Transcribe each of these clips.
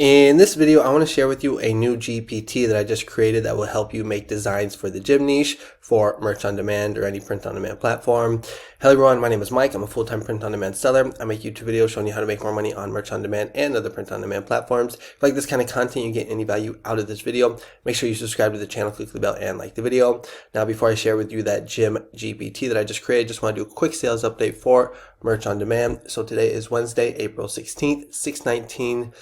In this video, I want to share with you a new GPT that I just created that will help you make designs for the gym niche for merch on demand or any print on demand platform. Hello everyone, my name is Mike. I'm a full-time print on demand seller. I make YouTube videos showing you how to make more money on merch on demand and other print on demand platforms. If you like this kind of content, you get any value out of this video, make sure you subscribe to the channel, click the bell, and like the video. Now, before I share with you that gym GPT that I just created, just want to do a quick sales update for merch on demand. So today is Wednesday, April 16th, 6:19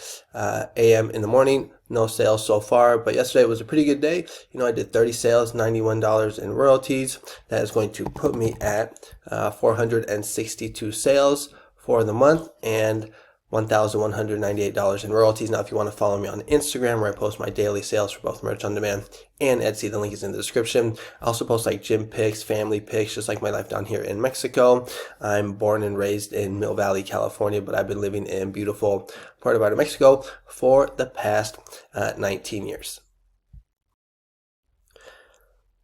a.m. in the morning. No sales so far, but yesterday was a pretty good day. I did 30 sales, $91 in royalties. That is going to put me at 462 sales for the month and $1,198 in royalties. Now, if you want to follow me on Instagram, where I post my daily sales for both merch on demand and Etsy, the link is in the description. I also post like gym pics, family pics, just like my life down here in Mexico. I'm born and raised in Mill Valley, California, but I've been living in beautiful part of Mexico for the past 19 years.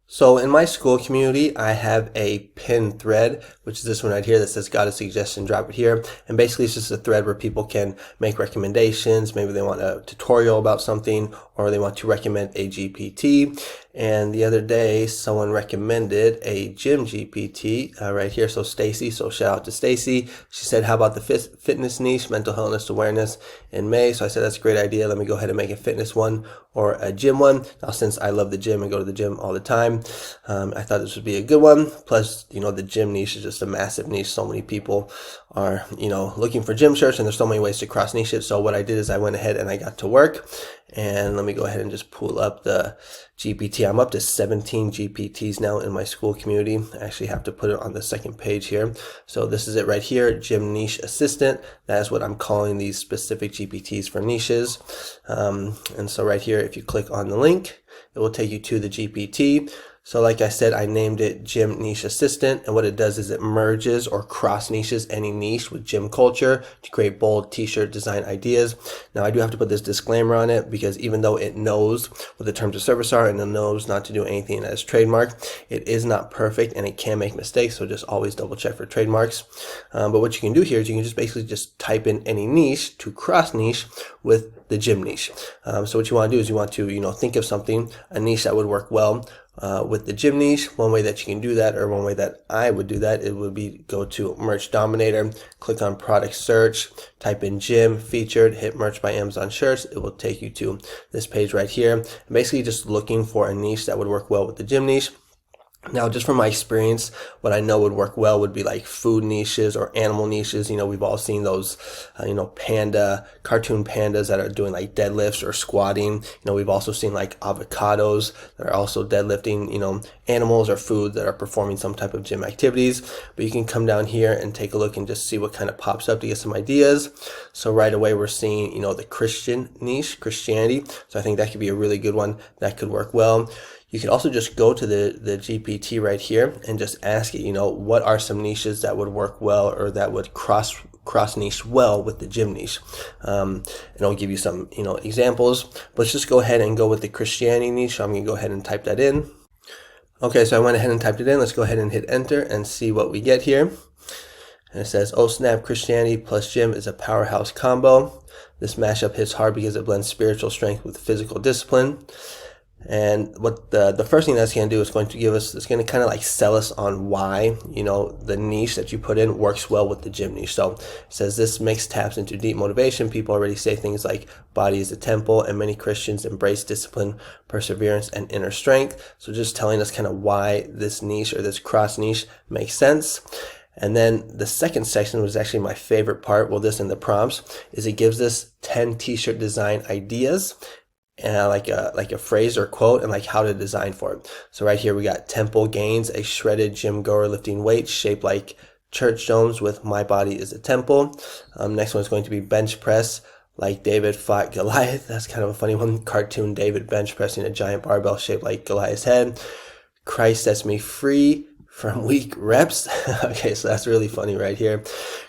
So in my SKOOL community, I have a pinned thread, which is this one right here that says got a suggestion, drop it here. And basically it's just a thread where people can make recommendations. Maybe they want a tutorial about something, or they want to recommend a GPT. And the other day, someone recommended a gym GPT right here. So Stacy, so shout out to Stacy. She said, how about the fitness niche, mental wellness awareness in May? So I said, that's a great idea. Let me go ahead and make a fitness one or a gym one. Now, since I love the gym and go to the gym all the time, I thought this would be a good one. Plus, the gym niche is just a massive niche. So many people are, looking for gym shirts, and there's so many ways to cross niche it. So what I did is I went ahead and I got to work. And let me go ahead and just pull up the GPT. I'm up to 17 GPTs now in my SKOOL community. I actually have to put it on the second page here. So this is it right here, Gym Niche Assistant. That is what I'm calling these specific GPTs for niches. And so right here, if you click on the link, it will take you to the GPT. So like I said, I named it Gym Niche Assistant, and what it does is it merges or cross niches any niche with gym culture to create bold t-shirt design ideas. Now, I do have to put this disclaimer on it, because even though it knows what the terms of service are and it knows not to do anything that is trademark, it is not perfect and it can make mistakes. So just always double check for trademarks. But what you can do here is you can just basically just type in any niche to cross niche with the gym niche. So what you want to do is you want to, think of something, a niche that would work well with the gym niche. One way that you can do that, or one way that I would do that, it would be go to Merch Dominator, click on product search, type in gym featured, hit merch by Amazon shirts. It will take you to this page right here. And basically just looking for a niche that would work well with the gym niche. Now, just from my experience, what I know would work well would be like food niches or animal niches. We've all seen those, cartoon pandas that are doing like deadlifts or squatting. We've also seen like avocados that are also deadlifting, animals or food that are performing some type of gym activities. But you can come down here and take a look and just see what kind of pops up to get some ideas. So right away, we're seeing, the Christian niche, Christianity. So I think that could be a really good one that could work well. You could also just go to the GPT right here and just ask it, what are some niches that would work well or that would cross niche well with the gym niche. And I'll give you some, examples. But let's just go ahead and go with the Christianity niche. So I'm going to go ahead and type that in. Okay, so I went ahead and typed it in. Let's go ahead and hit enter and see what we get here. And it says, oh snap, Christianity plus gym is a powerhouse combo. This mashup hits hard because it blends spiritual strength with physical discipline. And what the first thing that's going to do is going to give us, it's going to kind of like sell us on why, the niche that you put in works well with the gym niche. So it says this mix taps into deep motivation. People already say things like body is a temple, and many Christians embrace discipline, perseverance, and inner strength. So just telling us kind of why this niche or this cross niche makes sense. And then the second section was actually my favorite part. Well, this in the prompts is it gives us 10 t-shirt design ideas. And like a phrase or quote, and like how to design for it. So right here we got temple gains, a shredded gym goer lifting weights shaped like church domes with my body is a temple. Next one is going to be bench press like David fought Goliath. That's kind of a funny one. Cartoon David bench pressing a giant barbell shaped like Goliath's head. Christ sets me free from weak reps. Okay, so that's really funny right here.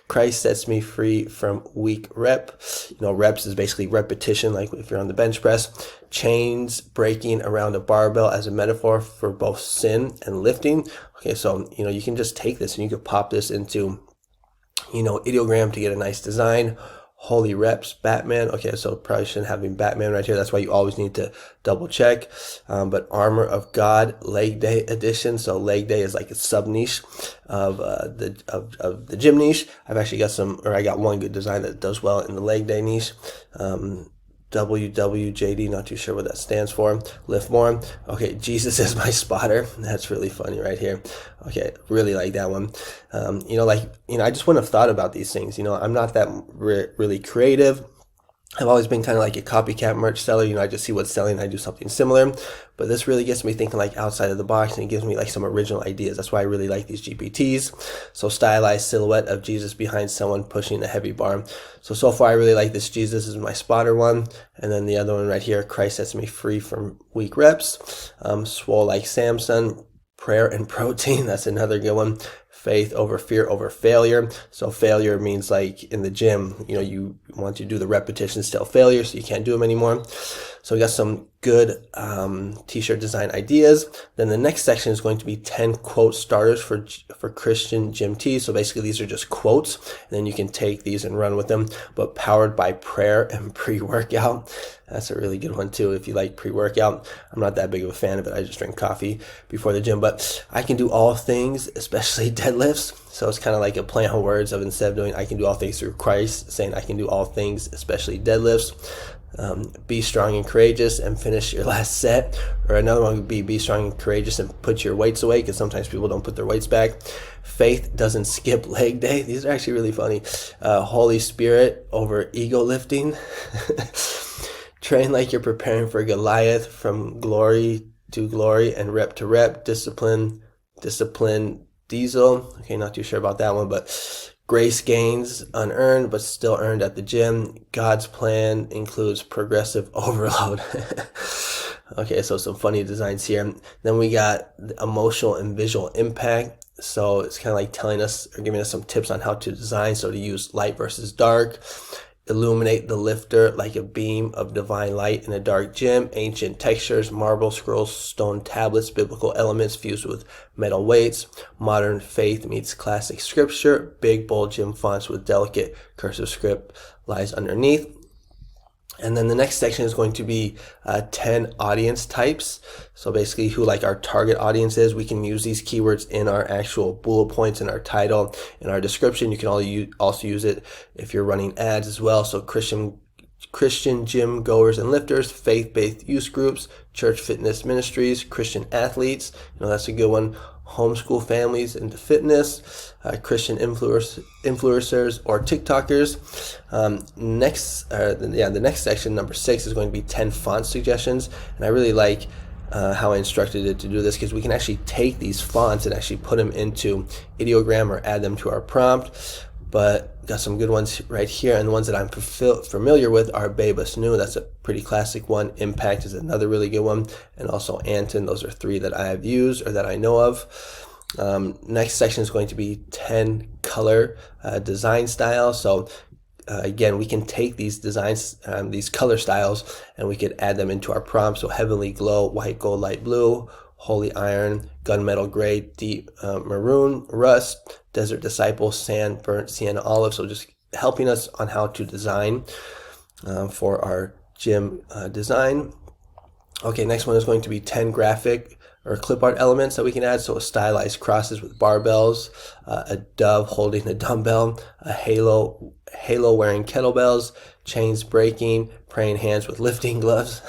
Christ sets me free from weak rep. Reps is basically repetition, like if you're on the bench press. Chains breaking around a barbell as a metaphor for both sin and lifting. Okay, so, you can just take this and you could pop this into, ideogram to get a nice design. Holy reps, Batman. Okay, so probably shouldn't have Batman right here. That's why you always need to double check. But Armor of God, Leg Day edition. So leg day is like a sub niche of the gym niche. I've actually got I got one good design that does well in the leg day niche. WWJD, not too sure what that stands for. Lift more. Okay, Jesus is my spotter. That's really funny right here. Okay, really like that one. I just wouldn't have thought about these things. I'm not that really creative. I've always been kind of like a copycat merch seller. I just see what's selling and I do something similar. But this really gets me thinking like outside of the box, and it gives me like some original ideas. That's why I really like these GPTs. So stylized silhouette of Jesus behind someone pushing a heavy bar. So far I really like this Jesus is my spotter one. And then the other one right here, Christ sets me free from weak reps. Swole like Samson. Prayer and protein, that's another good one. Faith over fear over failure. So failure means like in the gym, you want to do the repetitions till failure, so you can't do them anymore. So we got some good t-shirt design ideas. Then the next section is going to be 10 quote starters for Christian gym tees. So basically these are just quotes, and then you can take these and run with them, but powered by prayer and pre-workout. That's a really good one too if you like pre-workout. I'm not that big of a fan of it. I just drink coffee before the gym, but I can do all things, especially deadlifts. So it's kind of like a play on words of instead of doing I can do all things through Christ, saying I can do all things, especially deadlifts. Be strong and courageous and finish your last set. Or another one would be strong and courageous and put your weights away, because sometimes people don't put their weights back. Faith doesn't skip leg day. These are actually really funny. Holy Spirit over ego lifting. Train like you're preparing for Goliath, from glory to glory and rep to rep. Discipline diesel. Okay, not too sure about that one, but grace gains unearned but still earned at the gym. God's plan includes progressive overload. Okay, so some funny designs here. Then we got emotional and visual impact. So it's kind of like telling us or giving us some tips on how to design. So to use light versus dark. Illuminate the lifter like a beam of divine light in a dark gym. Ancient textures, marble scrolls, stone tablets, biblical elements fused with metal weights. Modern faith meets classic scripture. Big, bold gym fonts with delicate cursive script lies underneath. And then the next section is going to be 10 audience types. So basically who like our target audience is. We can use these keywords in our actual bullet points, in our title, in our description. You can also use it if you're running ads as well. So Christian gym goers and lifters, faith-based youth groups, church fitness ministries, Christian athletes. That's a good one. Homeschool families into fitness, Christian influencers or TikTokers. The next section, number 6, is going to be 10 font suggestions. And I really like how I instructed it to do this, because we can actually take these fonts and actually put them into ideogram or add them to our prompt. But got some good ones right here, and the ones that I'm familiar with are Babus New. That's a pretty classic one. Impact is another really good one, and also Anton. Those are 3 that I have used or that I know of. Next section is going to be 10 color design styles. So again, we can take these designs, these color styles, and we could add them into our prompt. So heavenly glow, white gold, light blue, holy iron, gunmetal gray, deep maroon, rust, desert disciple, sand, burnt sienna olive. So just helping us on how to design for our gym design. Okay, next one is going to be 10 graphic or clip art elements that we can add. So stylized crosses with barbells, a dove holding a dumbbell, a halo wearing kettlebells, chains breaking, praying hands with lifting gloves.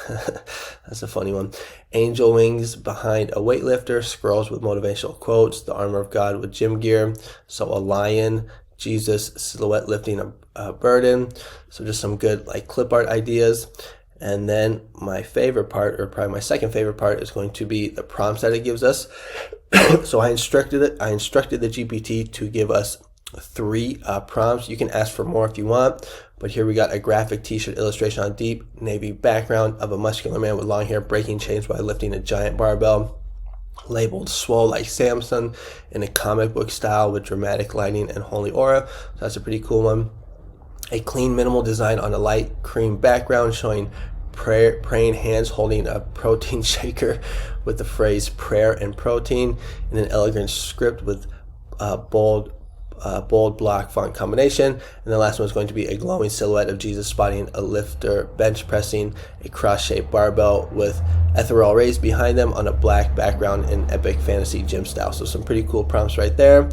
That's a funny one. Angel wings behind a weightlifter, scrolls with motivational quotes, the armor of God with gym gear. So a lion, Jesus silhouette lifting a burden. So just some good like clip art ideas. And then my favorite part, or probably my second favorite part, is going to be the prompts that it gives us. So I instructed the GPT to give us 3 prompts. You can ask for more if you want, but here we got a graphic t-shirt illustration on deep navy background of a muscular man with long hair breaking chains while lifting a giant barbell, labeled swole like Samson, in a comic book style with dramatic lighting and holy aura. So that's a pretty cool one. A clean minimal design on a light cream background showing praying hands holding a protein shaker with the phrase prayer and protein, in an elegant script with bold bold block font combination. And the last one is going to be a glowing silhouette of Jesus spotting a lifter bench pressing a cross-shaped barbell with ethereal rays behind them on a black background in epic fantasy gym style. So some pretty cool prompts right there.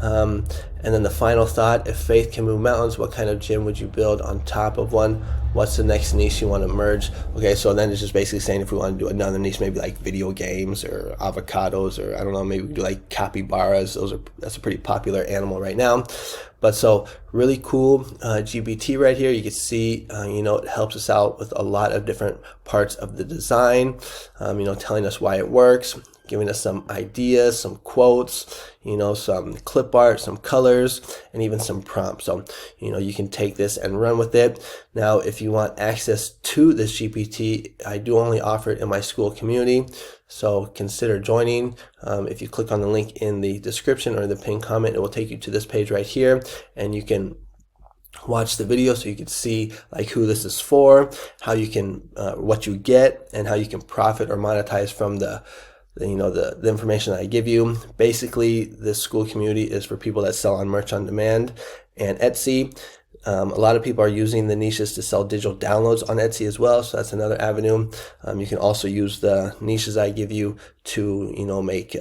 And then the final thought, if faith can move mountains, what kind of gym would you build on top of one? What's the next niche you want to merge? Okay, so then it's just basically saying if we want to do another niche, maybe like video games or avocados, or I don't know, maybe we do like capybaras. That's a pretty popular animal right now. But so really cool GPT right here. You can see, it helps us out with a lot of different parts of the design, telling us why it works, giving us some ideas, some quotes, some clip art, some colors, and even some prompts. So, you can take this and run with it. Now, if you want access to this GPT, I do only offer it in my SKOOL community. So consider joining. If you click on the link in the description or the pinned comment, it will take you to this page right here, and you can watch the video so you can see like who this is for, how you can, what you get, and how you can profit or monetize from the information that I give you. Basically, this SKOOL community is for people that sell on merch on demand and Etsy. A lot of people are using the niches to sell digital downloads on Etsy as well, so that's another avenue. You can also use the niches I give you to, make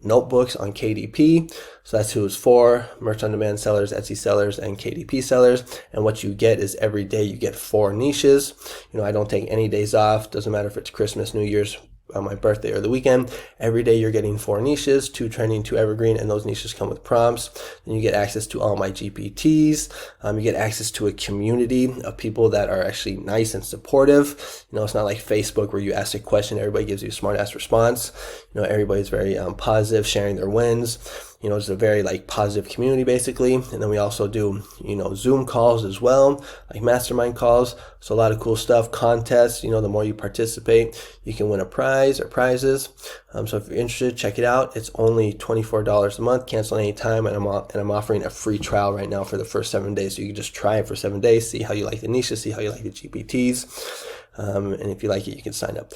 notebooks on KDP. So that's who it's for: merch on demand sellers, Etsy sellers, and KDP sellers. And what you get is every day you get 4 niches. I don't take any days off. Doesn't matter if it's Christmas, New Year's, on my birthday or the weekend. Every day you're getting 4 niches, 2 trending, 2 evergreen, and those niches come with prompts. Then you get access to all my GPTs. You get access to a community of people that are actually nice and supportive. It's not like Facebook where you ask a question, everybody gives you a smart ass response. Everybody's very positive, sharing their wins. It's a very positive community basically. And then we also do, Zoom calls as well, like mastermind calls. So a lot of cool stuff, contests. The more you participate, you can win a prize or prizes. So if you're interested, check it out. It's only $24 a month, cancel any time, and I'm offering a free trial right now for the first 7 days. So you can just try it for 7 days, see how you like the niches, see how you like the GPTs. And if you like it, you can sign up.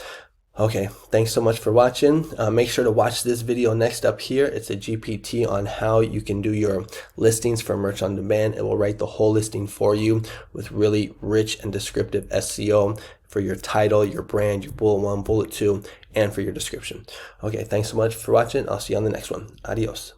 Okay, thanks so much for watching. Make sure to watch this video next up here. It's a GPT on how you can do your listings for merch on demand. It will write the whole listing for you with really rich and descriptive SEO for your title, your brand, your bullet 1, bullet 2, and for your description. Okay, thanks so much for watching. I'll see you on the next one. Adios.